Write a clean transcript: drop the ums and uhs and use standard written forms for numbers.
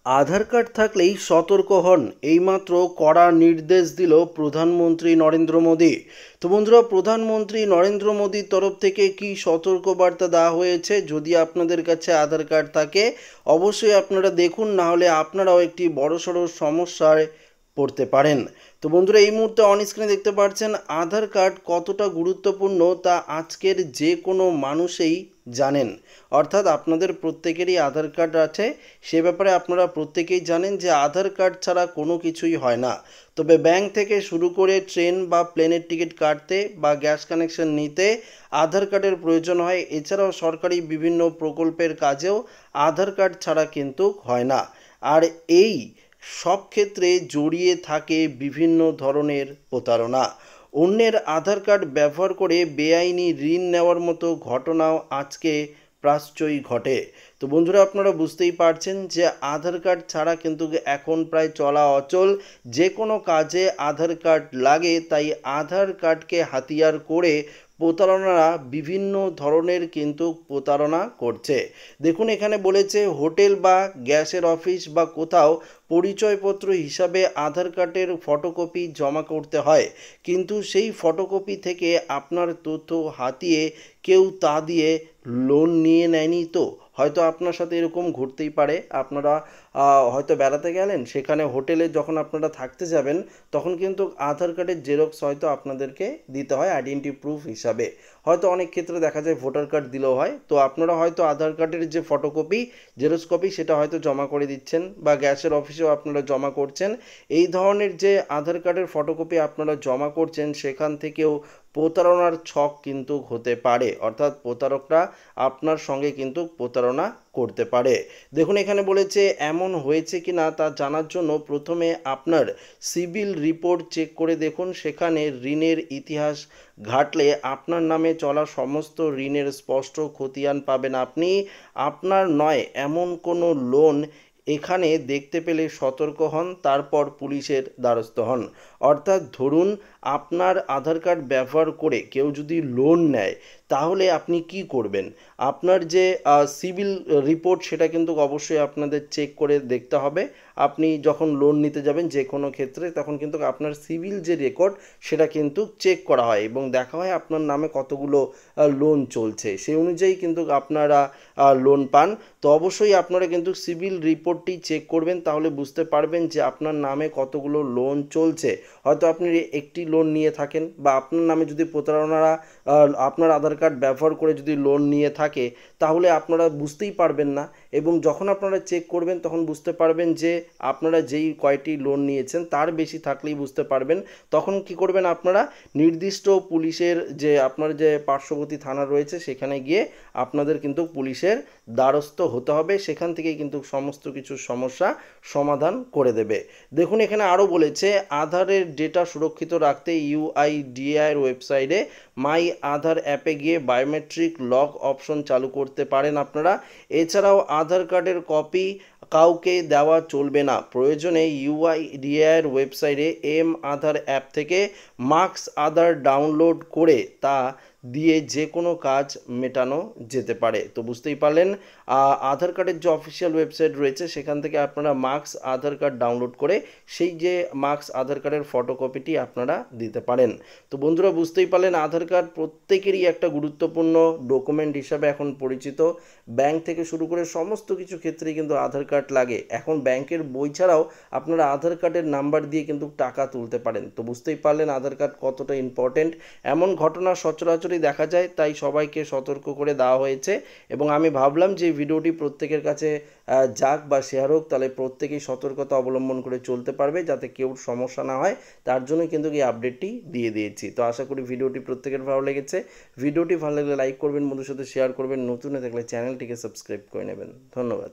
আধার card থাকলেই সতর্ক হন, এইমাত্র কড়া নির্দেশ দিল প্রধানমন্ত্রী নরেন্দ্র মোদী। তো বন্ধুরা, প্রধানমন্ত্রী নরেন্দ্র মোদীর তরফ থেকে কি সতর্কবার্তা দেওয়া হয়েছে? যদি আপনাদের কাছে আধার কার্ড থাকে অবশ্যই আপনারা দেখুন, না হলে আপনারাও একটি বড়সড় সমস্যায় পড়তে পারেন। তো বন্ধুরা, এই মুহূর্তে অন স্ক্রিনে দেখতে পাচ্ছেন আধার কার্ড কতটা গুরুত্বপূর্ণ তা আজকের যে কোনো মানুষই জানেন। অর্থাৎ আপনাদের প্রত্যেকেরই আধার কার্ড আছে, সে ব্যাপারে আপনারা প্রত্যেকেই জানেন যে আধার কার্ড ছাড়া কোনো কিছুই হয় না। তবে ব্যাংক থেকে শুরু করে ট্রেন বা প্লেনের টিকিট কাটতে বা গ্যাস কানেকশন নিতে আধার কার্ডের প্রয়োজন হয়। এছাড়াও সরকারি বিভিন্ন প্রকল্পের কাজেও আধার কার্ড ছাড়া কিন্তু হয় না। আর এই সব ক্ষেত্রে জড়িয়ে থাকে বিভিন্ন ধরনের প্রতারণা। অন্যের আধার কার্ড ব্যবহার করে বেআইনি ঋণ নেওয়ার মতো ঘটনাও আজকে প্রায়শই ঘটে। তো বন্ধুরা, আপনারা বুঝতেই পারছেন যে আধার কার্ড ছাড়া কিন্তু এখন প্রায় চলা অচল। যে কোনো কাজে আধার কার্ড লাগে, তাই আধার কার্ডকে হাতিয়ার করে প্রতারণারা বিভিন্ন ধরনের কিন্তু প্রতারণা করছে। দেখুন, এখানে বলেছে হোটেল বা গ্যাসের অফিস বা কোথাও পরিচয়পত্র হিসাবে আধার কার্ডের ফটোকপি জমা করতে হয়, কিন্তু সেই ফটোকপি থেকে আপনার তথ্য হাতিয়ে কেউ তা দিয়ে লোন নিয়ে নেয়নি। তো হয়তো আপনার সাথে এরকম ঘটতেই পারে। আপনারা হয়তো বেড়াতে গেলেন, সেখানে হোটেলে যখন আপনারা থাকতে যাবেন তখন কিন্তু আধার কার্ডের জেরক্স হয়তো আপনাদেরকে দিতে হয় আইডেন্টি প্রুফ হিসাবে। হয়তো অনেক ক্ষেত্রে দেখা যায় ভোটার কার্ড দিলেও হয়। তো আপনারা হয়তো আধার কার্ডের যে ফটোকপি, জেরক্স কপি, সেটা হয়তো জমা করে দিচ্ছেন বা গ্যাসের অফিসেও আপনারা জমা করছেন। এই ধরনের যে আধার কার্ডের ফটোকপি আপনারা জমা করছেন, সেখান থেকেও প্রতারণার ছক কিন্তু হতে পারে। অর্থাৎ প্রতারকরা আপনার সঙ্গে কিন্তু প্রতারণা করতে পারে। দেখুন, এখানে বলেছে এমন হয়েছে কি না তা জানার জন্য প্রথমে আপনার সিবিল রিপোর্ট চেক করে দেখুন। সেখানে ঋণের ইতিহাস ঘাটলে আপনার নামে চলা সমস্ত ঋণের স্পষ্ট খতিয়ান পাবেন আপনি। আপনার নয় এমন কোনো লোন এখানে দেখতে পেলে সতর্ক হন, তারপর পুলিশের দ্বারস্থ হন। অর্থাৎ ধরুন, আপনার আধার কার্ড ব্যবহার করে কেউ যদি লোন নেয়, তাহলে আপনি কি করবেন? আপনার যে সিবিল রিপোর্ট, সেটা কিন্তু অবশ্যই আপনাদের চেক করে দেখতে হবে। আপনি যখন লোন নিতে যাবেন যে কোনো ক্ষেত্রে, তখন কিন্তু আপনার সিবিল যে রেকর্ড সেটা কিন্তু চেক করা হয় এবং দেখা হয় আপনার নামে কতগুলো লোন চলছে, সেই অনুযায়ী কিন্তু আপনারা লোন পান। তো অবশ্যই আপনারা কিন্তু সিবিল রিপোর্টটি চেক করবেন, তাহলে বুঝতে পারবেন যে আপনার নামে কতগুলো লোন চলছে। হয়তো আপনি একটি লোন নিয়ে থাকেন, বা আপনার নামে যদি প্রতারণারা আপনার আধার কার্ড ব্যবহার করে যদি লোন নিয়ে থাকে, তাহলে আপনারা বুঝতেই পারবেন না। এবং যখন আপনারা চেক করবেন তখন বুঝতে পারবেন যে আপনারা যেই কয়টি লোন নিয়েছেন তার বেশি থাকলেই বুঝতে পারবেন। তখন কি করবেন? আপনারা নির্দিষ্ট পুলিশের যে আপনার যে পার্শ্ববর্তী থানা রয়েছে, সেখানে গিয়ে আপনাদের কিন্তু পুলিশের দ্বারস্থ হতে হবে। সেখান থেকেই কিন্তু সমস্ত কিছু সমস্যা সমাধান করে দেবে। দেখুন, এখানে আরও বলেছে আধারের ডেটা সুরক্ষিত রাখতে ইউআইডিএআইয়ের ওয়েবসাইটে মাই আধার অ্যাপে গিয়ে বায়োমেট্রিক লক অপশন চালু করতে পারেন আপনারা। এছাড়াও আধার কার্ডের কপি কাউকে দেওয়া চলবে না। প্রয়োজনে ইউআইডিএআইয়ের ওয়েবসাইটে আধার অ্যাপ থেকে মার্কস আধার ডাউনলোড করে তা দিয়ে যে কোনো কাজ মেটানো যেতে পারে। তো বুঝতেই পারলেন, আধার কার্ডের যে অফিসিয়াল ওয়েবসাইট রয়েছে সেখান থেকে আপনারা মার্কস আধার কার্ড ডাউনলোড করে সেই যে মার্কস আধার কার্ডের ফটোকপিটি আপনারা দিতে পারেন। তো বন্ধুরা, বুঝতেই পারলেন আধার কার্ড প্রত্যেকেরই একটা গুরুত্বপূর্ণ ডকুমেন্ট হিসাবে এখন পরিচিত। ব্যাংক থেকে শুরু করে সমস্ত কিছু ক্ষেত্রেই কিন্তু আধার কার্ড লাগে। এখন ব্যাংকের বই ছাড়াও আপনারা আধার কার্ডের নাম্বার দিয়ে কিন্তু টাকা তুলতে পারেন। তো বুঝতেই পারলেন আধার কার্ড কতটা ইম্পর্টেন্ট। এমন ঘটনা সচরাচরই দেখা যায়, তাই সবাইকে সতর্ক করে দেওয়া হয়েছে। এবং আমি ভাবলাম যে ভিডিওটি প্রত্যেকের কাছে যাক বা শেয়ার হোক, তাহলে প্রত্যেকেই সতর্কতা অবলম্বন করে চলতে পারবে, যাতে কেউ সমস্যা না হয়। তার জন্য কিন্তু এই আপডেটটি দিয়ে দিয়েছি। তো আশা করি ভিডিওটি প্রত্যেকের ভালো লেগেছে। ভিডিওটি ভালো লাগলে লাইক করবেন, বন্ধুর সাথে শেয়ার করবেন, নতুন হয়ে থাকলে চ্যানেলটিকে সাবস্ক্রাইব করে নেবেন। ধন্যবাদ।